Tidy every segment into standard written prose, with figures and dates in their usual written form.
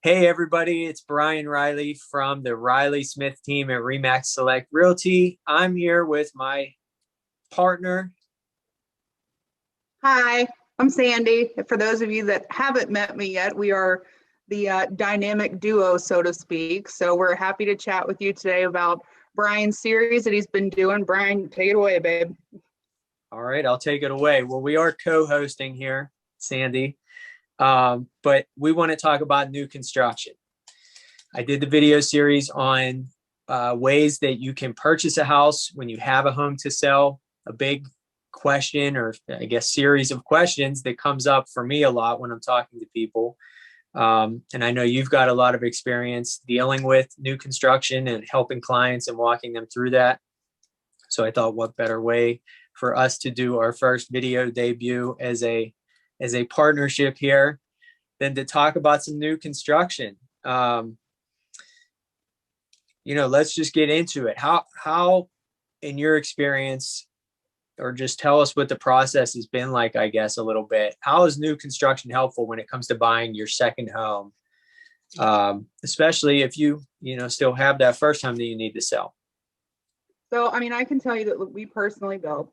Hey, everybody, it's Brian Riley from the Riley Smith team at Remax Select Realty. I'm here with my partner. Hi, I'm Sandy. For those of you that haven't met me yet, we are the dynamic duo, so to speak. So we're happy to chat with you today about Brian's series that he's been doing. Brian, take it away, babe. All right, I'll take it away. Well, we are co-hosting here, Sandy, but we want to talk about new construction. I did the video series on ways that you can purchase a house when you have a home to sell. A big question, or I guess series of questions that comes up for me a lot when I'm talking to people. And I know you've got a lot of experience dealing with new construction and helping clients and walking them through that. So I thought, what better way for us to do our first video debut as a partnership here than to talk about some new construction. Let's just get into it. How in your experience, or just tell us what the process has been like, I guess, a little bit. How is new construction helpful when it comes to buying your second home? Especially if you still have that first home that you need to sell. So, I can tell you that we personally built.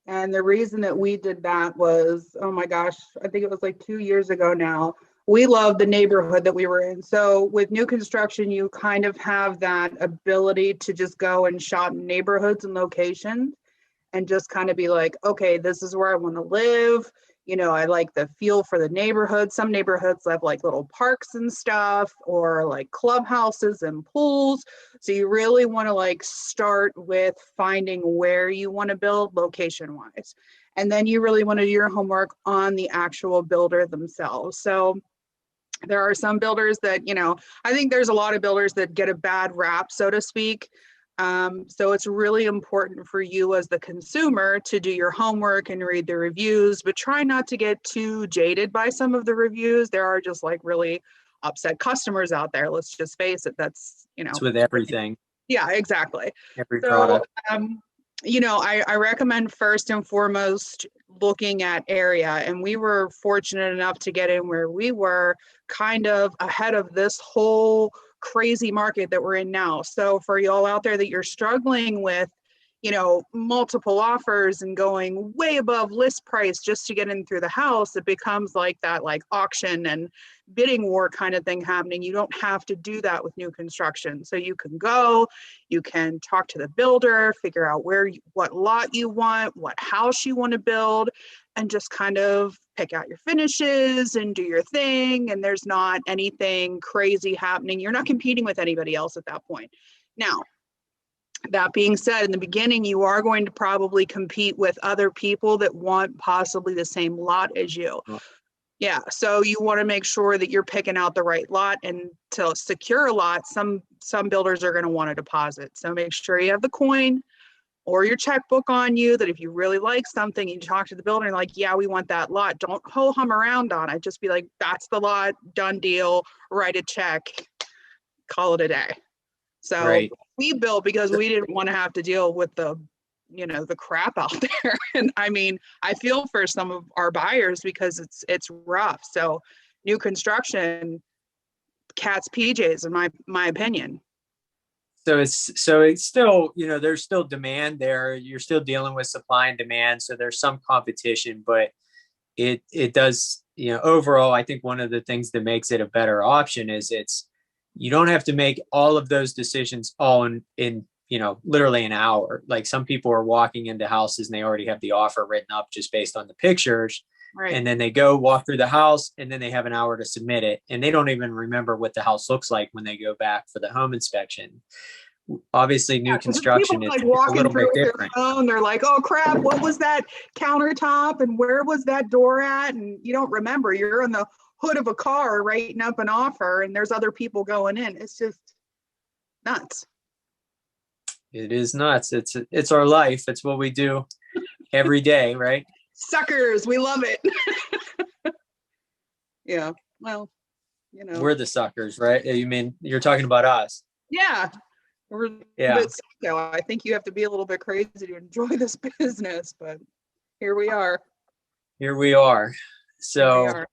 And the reason that we did that was, oh my gosh, I think it was like 2 years ago now. We loved the neighborhood that we were in. So with new construction, you kind of have that ability to just go and shop neighborhoods and locations and just kind of be like, okay, this is where I want to live. I like the feel for the neighborhood. Some neighborhoods have like little parks and stuff, or like clubhouses and pools. So you really want to like start with finding where you want to build location wise. And then you really want to do your homework on the actual builder themselves. So there are some builders that, I think there's a lot of builders that get a bad rap, so to speak. So it's really important for you as the consumer to do your homework and read the reviews, but try not to get too jaded by some of the reviews. There are just like really upset customers out there. Let's just face it. That's, It's with everything. Yeah, exactly. Every So, product. I recommend first and foremost looking at area. And we were fortunate enough to get in where we were kind of ahead of this whole crazy market that we're in now. So for y'all out there that you're struggling with, multiple offers and going way above list price just to get in through the house, it becomes like that like auction and bidding war kind of thing happening. You don't have to do that with new construction. So you can talk to the builder, figure out what lot you want, what house you want to build, and just kind of pick out your finishes and do your thing. And there's not anything crazy happening. You're not competing with anybody else at that point. Now, that being said, in the beginning, you are going to probably compete with other people that want possibly the same lot as you. Yeah, so you want to make sure that you're picking out the right lot, and to secure a lot, some builders are going to want a deposit. So make sure you have the coin or your checkbook on you, that if you really like something, you talk to the builder and like, yeah, we want that lot. Don't ho-hum around on it. Just be like, that's the lot, done deal, write a check, call it a day. So Right. We built because we didn't want to have to deal with the crap out there. And I feel for some of our buyers because it's rough. So new construction, cat's PJs, in my opinion. So it's still, there's still demand there. You're still dealing with supply and demand. So there's some competition, but it does, overall, I think one of the things that makes it a better option is you don't have to make all of those decisions all in literally an hour. Like some people are walking into houses and they already have the offer written up just based on the pictures. Right. And then they go walk through the house and then they have an hour to submit it. And they don't even remember what the house looks like when they go back for the home inspection. Obviously, new construction is like a walking little through bit with different. their phone. They're like, oh crap, what was that countertop and where was that door at? And you don't remember. You're in the hood of a car writing up an offer and there's other people going in. It's just nuts. It is nuts. It's our life. It's what we do every day, right? Suckers, we love it. Yeah, well, we're the suckers, right? You mean you're talking about us? Yeah, Yeah. I think you have to be a little bit crazy to enjoy this business, but here we are. Here we are. So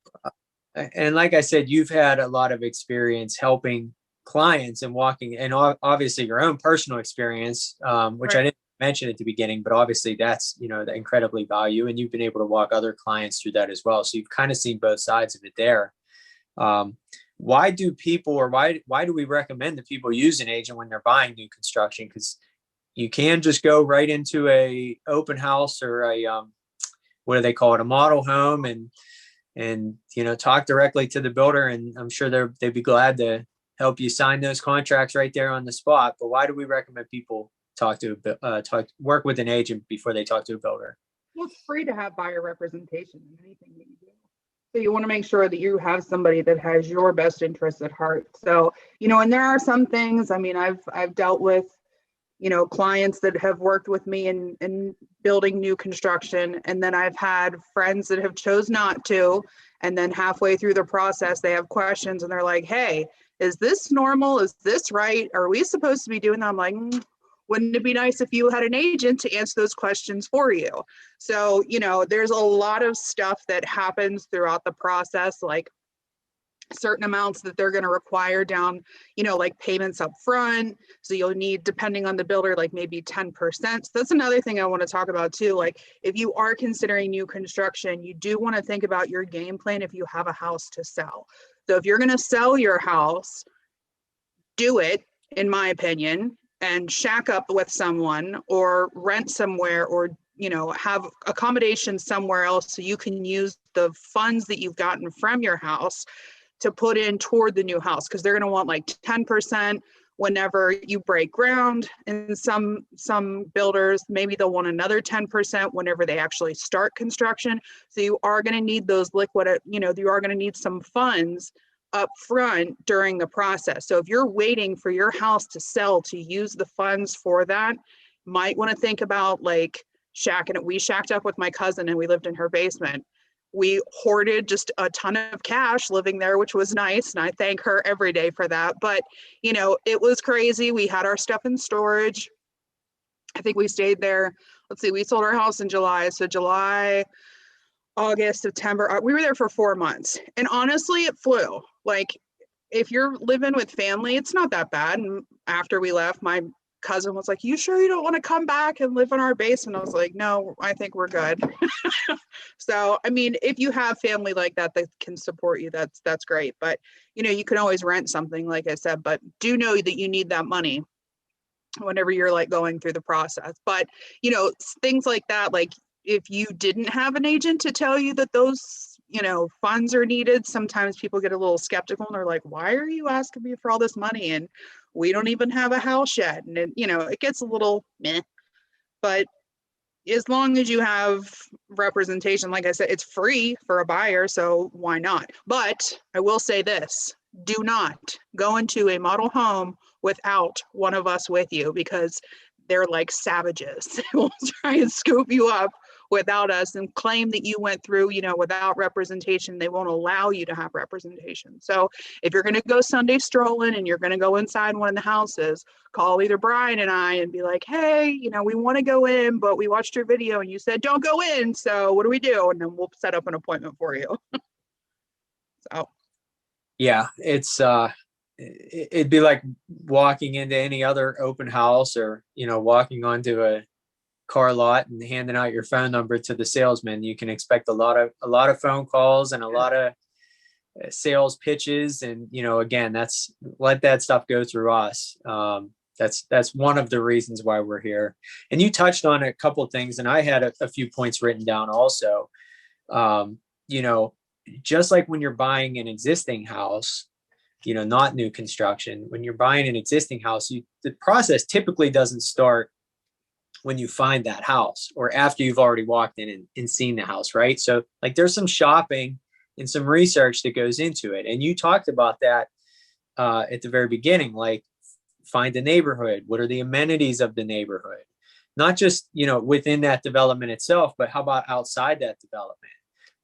And like I said, you've had a lot of experience helping clients and walking, and obviously your own personal experience, which Right. I didn't mention at the beginning, but obviously that's, the incredibly value, and you've been able to walk other clients through that as well. So you've kind of seen both sides of it there. Um, why do people, or why do we recommend that people use an agent when they're buying new construction? Because you can just go right into a open house or a what do they call it, a model home, and talk directly to the builder, and I'm sure they'd be glad to help you sign those contracts right there on the spot. But why do we recommend people work with an agent before they talk to a builder? Well, it's free to have buyer representation in anything that you do. So you want to make sure that you have somebody that has your best interests at heart. So, and there are some things, I mean, I've dealt with, clients that have worked with me in building new construction. And then I've had friends that have chose not to. And then halfway through the process, they have questions and they're like, hey, is this normal? Is this right? Are we supposed to be doing that? I'm like, wouldn't it be nice if you had an agent to answer those questions for you? So, there's a lot of stuff that happens throughout the process, like certain amounts that they're going to require down, like payments up front. So you'll need, depending on the builder, like maybe 10%. So that's another thing I want to talk about too. Like if you are considering new construction, you do want to think about your game plan if you have a house to sell. So if you're going to sell your house, do it, in my opinion, and shack up with someone or rent somewhere, or have accommodation somewhere else so you can use the funds that you've gotten from your house to put in toward the new house, because they're going to want like 10% whenever you break ground. And some builders, maybe they'll want another 10% whenever they actually start construction. So you are going to need those liquid, you are going to need some funds up front during the process. So if you're waiting for your house to sell to use the funds for that, might want to think about like shacking it. We shacked up with my cousin and we lived in her basement. We hoarded just a ton of cash living there, which was nice. And I thank her every day for that. But, it was crazy. We had our stuff in storage. I think we stayed there. Let's see, we sold our house in July. So July, August, September, we were there for 4 months. And honestly, it flew. Like if you're living with family, it's not that bad. And after we left, my cousin was like, you sure you don't want to come back and live in our basement? I was like, no, I think we're good. So, I mean, if you have family like that can support you, that's great. But, you can always rent something, like I said, but do know that you need that money whenever you're like going through the process. But, things like that, like if you didn't have an agent to tell you that those, funds are needed, sometimes people get a little skeptical and they're like, why are you asking me for all this money? And we don't even have a house yet. And it gets a little meh. But as long as you have representation, like I said, it's free for a buyer, so why not? But I will say this, do not go into a model home without one of us with you, because they're like savages. They will try and scoop you up without us and claim that you went through, without representation. They won't allow you to have representation. So if you're going to go Sunday strolling and you're going to go inside one of the houses, call either Brian and I and be like, hey, we want to go in, but we watched your video and you said, don't go in. So what do we do? And then we'll set up an appointment for you. So. Yeah, it'd be like walking into any other open house, or, walking onto a car lot and handing out your phone number to the salesman. You can expect a lot of phone calls and a lot of sales pitches. And, again, let that stuff go through us. That's one of the reasons why we're here. And you touched on a couple of things, and I had a few points written down also. Just like when you're buying an existing house, not new construction, when you're buying an existing house, the process typically doesn't start when you find that house or after you've already walked in and seen the house, right? So like there's some shopping and some research that goes into it. And you talked about that at the very beginning, like find the neighborhood. What are the amenities of the neighborhood? Not just, within that development itself, but how about outside that development?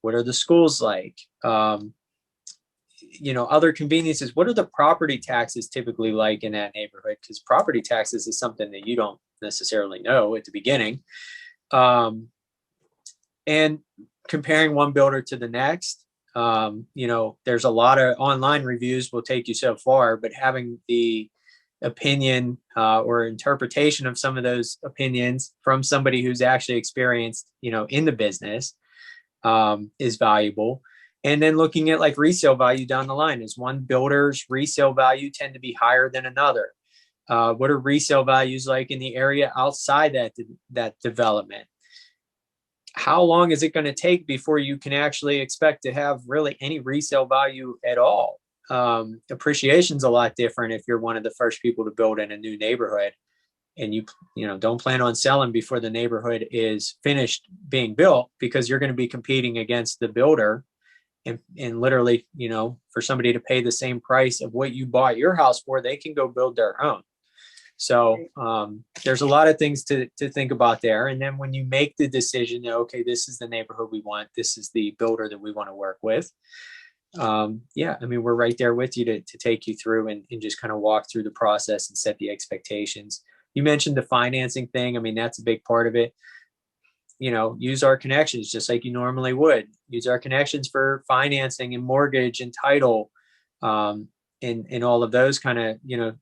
What are the schools like? Other conveniences. What are the property taxes typically like in that neighborhood? Because property taxes is something that you don't necessarily know at the beginning. And comparing one builder to the next, There's a lot of online reviews will take you so far, but having the opinion or interpretation of some of those opinions from somebody who's actually experienced, in the business is valuable. And then looking at like resale value down the line, is one builder's resale value tend to be higher than another? What are resale values like in the area outside that development? How long is it going to take before you can actually expect to have really any resale value at all? Appreciation's a lot different if you're one of the first people to build in a new neighborhood, and you don't plan on selling before the neighborhood is finished being built, because you're going to be competing against the builder, and literally, for somebody to pay the same price of what you bought your house for, they can go build their own. So there's a lot of things to think about there. And then when you make the decision, okay, this is the neighborhood we want, this is the builder that we want to work with. We're right there with you to take you through and just kind of walk through the process and set the expectations. You mentioned the financing thing. I mean, that's a big part of it. Use our connections just like you normally would. Use our connections for financing and mortgage and title, and all of those kind of,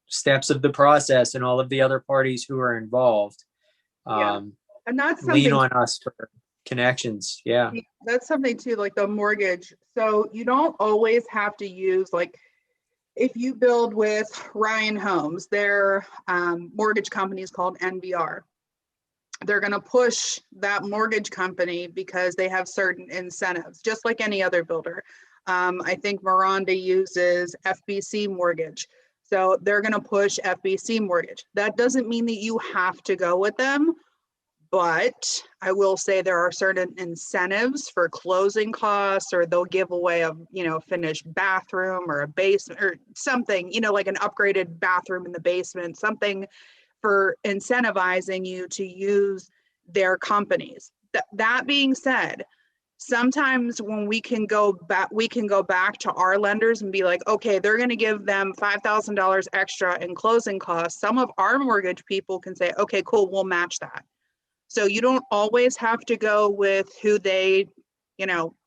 steps of the process, and all of the other parties who are involved. And that's lean on us for connections. Yeah. That's something too, like the mortgage. So you don't always have to use, like, if you build with Ryan Homes, their mortgage company is called NBR. They're going to push that mortgage company because they have certain incentives, just like any other builder. I think Miranda uses FBC mortgage. So they're going to push FBC mortgage. That doesn't mean that you have to go with them, but I will say there are certain incentives for closing costs, or they'll give away a, finished bathroom or a basement or something, like an upgraded bathroom in the basement, something for incentivizing you to use their companies. That being said, sometimes when we can go back to our lenders and be like, okay, they're going to give them $5,000 extra in closing costs. Some of our mortgage people can say, okay, cool, we'll match that. So you don't always have to go with who they,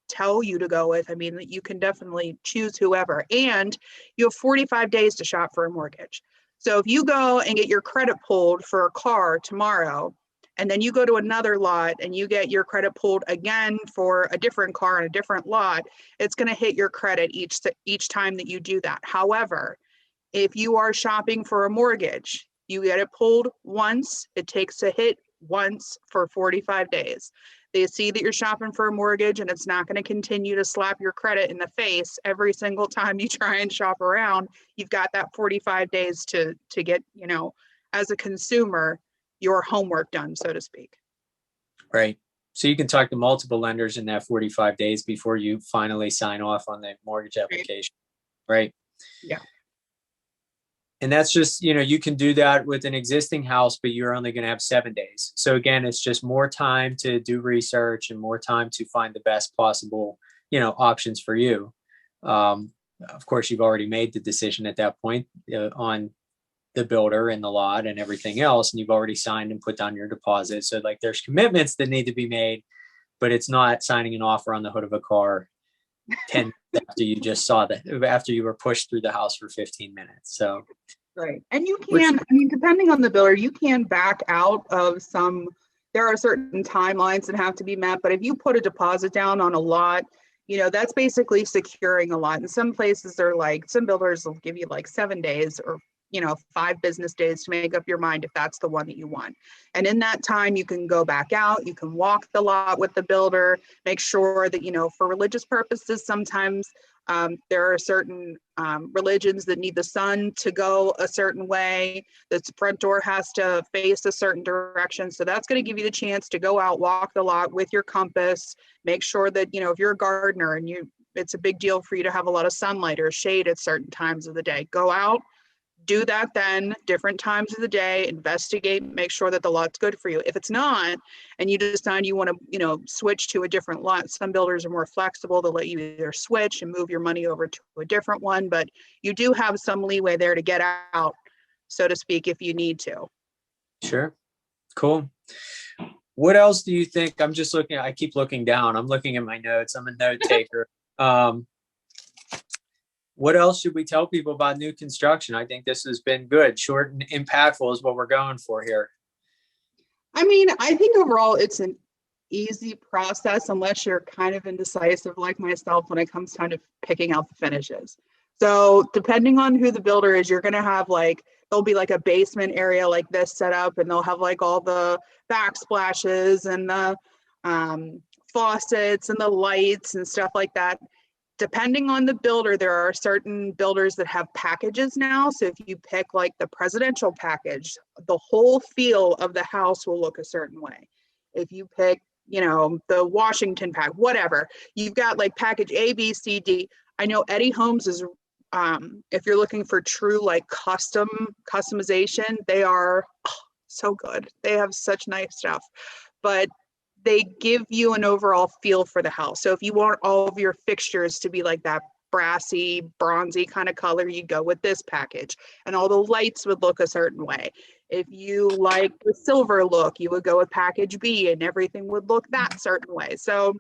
tell you to go with. I mean, you can definitely choose whoever, and you have 45 days to shop for a mortgage. So if you go and get your credit pulled for a car tomorrow, and then you go to another lot and you get your credit pulled again for a different car on a different lot, it's going to hit your credit each time that you do that. However, if you are shopping for a mortgage, you get it pulled once, it takes a hit once for 45 days. They see that you're shopping for a mortgage, and it's not going to continue to slap your credit in the face every single time you try and shop around. You've got that 45 days to get, as a consumer, your homework done, so to speak. Right. So you can talk to multiple lenders in that 45 days before you finally sign off on the mortgage application. Right. Yeah. And that's just, you can do that with an existing house, but you're only going to have 7 days. So again, it's just more time to do research and more time to find the best possible, options for you. Of course, you've already made the decision at that point on the builder and the lot and everything else, and you've already signed and put down your deposit. So like there's commitments that need to be made, but it's not signing an offer on the hood of a car 10 after you just saw that, after you were pushed through the house for 15 minutes. So right. And you can, depending on the builder, you can back out of there are certain timelines that have to be met, but if you put a deposit down on a lot, that's basically securing a lot. And some places are like, some builders will give you like 7 days or 5 business days to make up your mind if that's the one that you want. And in that time, you can go back out, you can walk the lot with the builder, make sure that, for religious purposes, sometimes there are certain religions that need the sun to go a certain way. The front door has to face a certain direction. So that's going to give you the chance to go out, walk the lot with your compass, make sure that, if you're a gardener and it's a big deal for you to have a lot of sunlight or shade at certain times of the day, go out, do that then, different times of the day, investigate, make sure that the lot's good for you. If it's not, and you decide you want to, switch to a different lot, some builders are more flexible. They'll let you either switch and move your money over to a different one, but you do have some leeway there to get out, so to speak, if you need to. Sure. Cool. What else do you think? I'm just looking, I keep looking down. I'm looking at my notes. I'm a note taker. What else should we tell people about new construction? I think this has been good. Short and impactful is what we're going for here. I mean, I think overall it's an easy process unless you're kind of indecisive like myself when it comes time to picking out the finishes. So depending on who the builder is, you're going to have like, there'll be like a basement area like this set up, and they'll have like all the backsplashes and the faucets and the lights and stuff like that. Depending on the builder, there are certain builders that have packages now. So if you pick like the presidential package, the whole feel of the house will look a certain way. If you pick, you know, the Washington pack, whatever, you've got like package A, B, C, D. I know Eddie Homes is, if you're looking for true like customization, they are so good. They have such nice stuff, but they give you an overall feel for the house. So if you want all of your fixtures to be like that brassy, bronzy kind of color, you go with this package, and all the lights would look a certain way. If you like the silver look, you would go with package B, and everything would look that certain way. So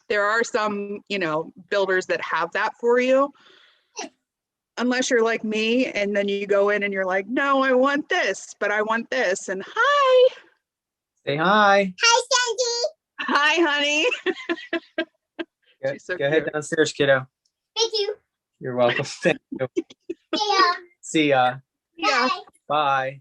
there are some, you know, builders that have that for you. Unless you're like me, and then you go in and you're like, no, I want this, but I want this. And hi. Say hi. Hi, Sandy. Hi, honey. Go ahead downstairs, kiddo. Thank you. You're welcome. Thank you. Yeah. See ya. Yeah. Bye.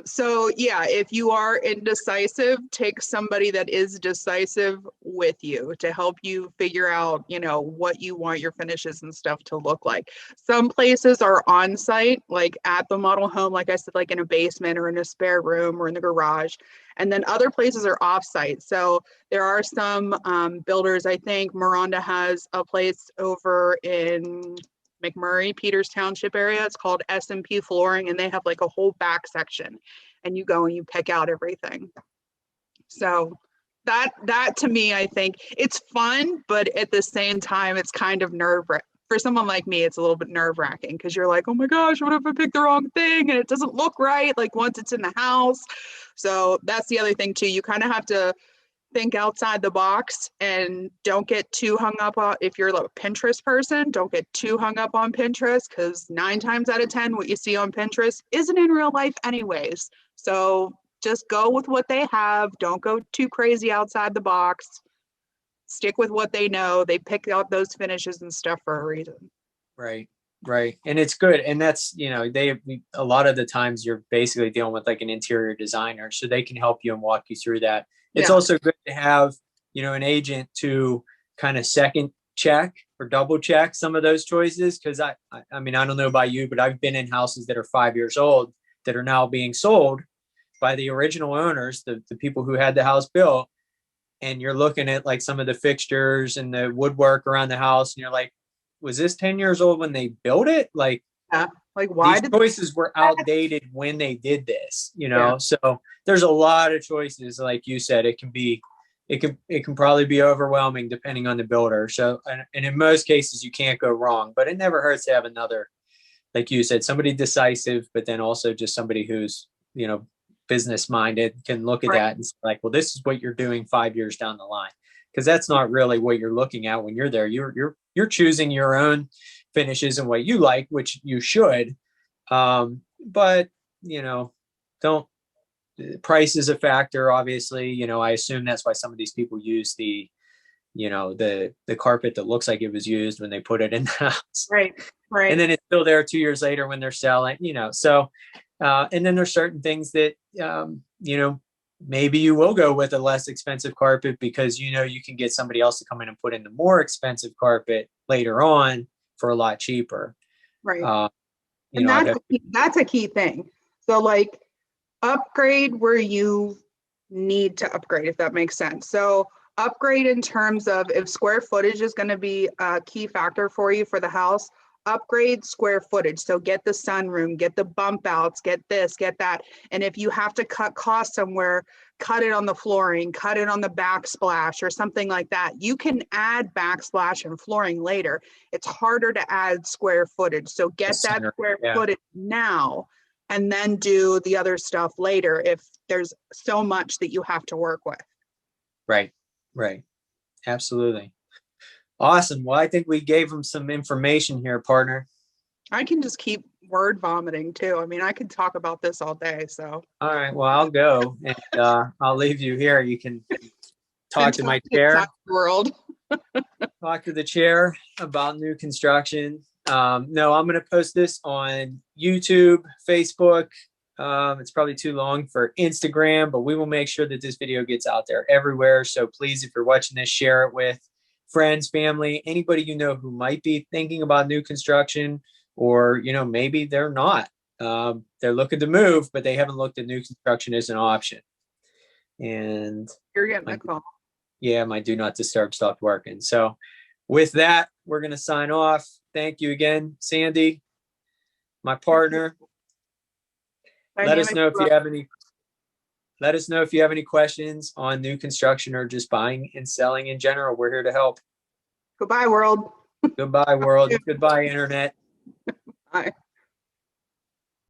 So yeah, if you are indecisive, take somebody that is decisive with you to help you figure out, you know, what you want your finishes and stuff to look like. Some places are on site, like at the model home, like I said, like in a basement or in a spare room or in the garage. And then other places are off site. So there are some builders, I think Miranda has a place over in McMurray, Peters Township area. It's called S&P Flooring, and they have like a whole back section, and you go and you pick out everything. So that to me, I think it's fun, but at the same time, it's kind of nerve-wracking. For someone like me, it's a little bit nerve-wracking because you're like, oh my gosh, what if I pick the wrong thing and it doesn't look right, like once it's in the house. So that's the other thing too. You kind of have to think outside the box and don't get too hung up on, if you're a Pinterest person, don't get too hung up on Pinterest, because 9 times out of 10 what you see on Pinterest isn't in real life anyways. So just go with what they have. Don't go too crazy outside the box. Stick with what they know. They pick out those finishes and stuff for a reason. Right. Right. And it's good. And that's, you know, a lot of the times you're basically dealing with like an interior designer, so they can help you and walk you through that. It's also good to have, you know, an agent to kind of second check or double check some of those choices. Cause I mean, I don't know about you, but I've been in houses that are 5 years old that are now being sold by the original owners, the people who had the house built. And you're looking at like some of the fixtures and the woodwork around the house, and you're like, was this 10 years old when they built it? Like, like why these choices were outdated when they did this, you know? Yeah. So there's a lot of choices. Like you said, it can probably be overwhelming depending on the builder. So, and in most cases you can't go wrong, but it never hurts to have another, like you said, somebody decisive, but then also just somebody who's, you know, business minded, can look at that and say like, well, this is what you're doing 5 years down the line. Cause that's not really what you're looking at when you're there. You're choosing your own finishes and what you like, which you should. But you know, price is a factor, obviously. You know, I assume that's why some of these people use the, you know, the carpet that looks like it was used when they put it in the house. Right. And then it's still there 2 years later when they're selling, you know, so, and then there's certain things that, you know, maybe you will go with a less expensive carpet because, you know, you can get somebody else to come in and put in the more expensive carpet later on for a lot cheaper. Right. And that's a key thing. So like upgrade where you need to upgrade, if that makes sense. So upgrade in terms of if square footage is going to be a key factor for you for the house, upgrade square footage. So get the sunroom, get the bump outs, get this, get that. And if you have to cut costs somewhere, cut it on the flooring, cut it on the backsplash or something like that. You can add backsplash and flooring later. It's harder to add square footage. So get that square footage now and then do the other stuff later if there's so much that you have to work with. Right. Right. Absolutely. Awesome. Well, I think we gave them some information here, partner. I can just keep word vomiting too. I mean, I could talk about this all day. So, All right. Well, I'll go and I'll leave you here. You can talk to my fantastic chair. time world. Talk to the chair about new construction. No, I'm going to post this on YouTube, Facebook. It's probably too long for Instagram, but we will make sure that this video gets out there everywhere. So please, if you're watching this, share it with friends, family, anybody you know who might be thinking about new construction, or, you know, maybe they're not. They're looking to move, but they haven't looked at new construction as an option. And You're getting a call. yeah, my do not disturb stopped working. So with that, we're going to sign off. Thank you again, Sandy, my partner. Let us know if you have any. Let us know if you have any questions on new construction or just buying and selling in general. We're here to help. Goodbye, world. Goodbye, world. Goodbye, internet. Bye.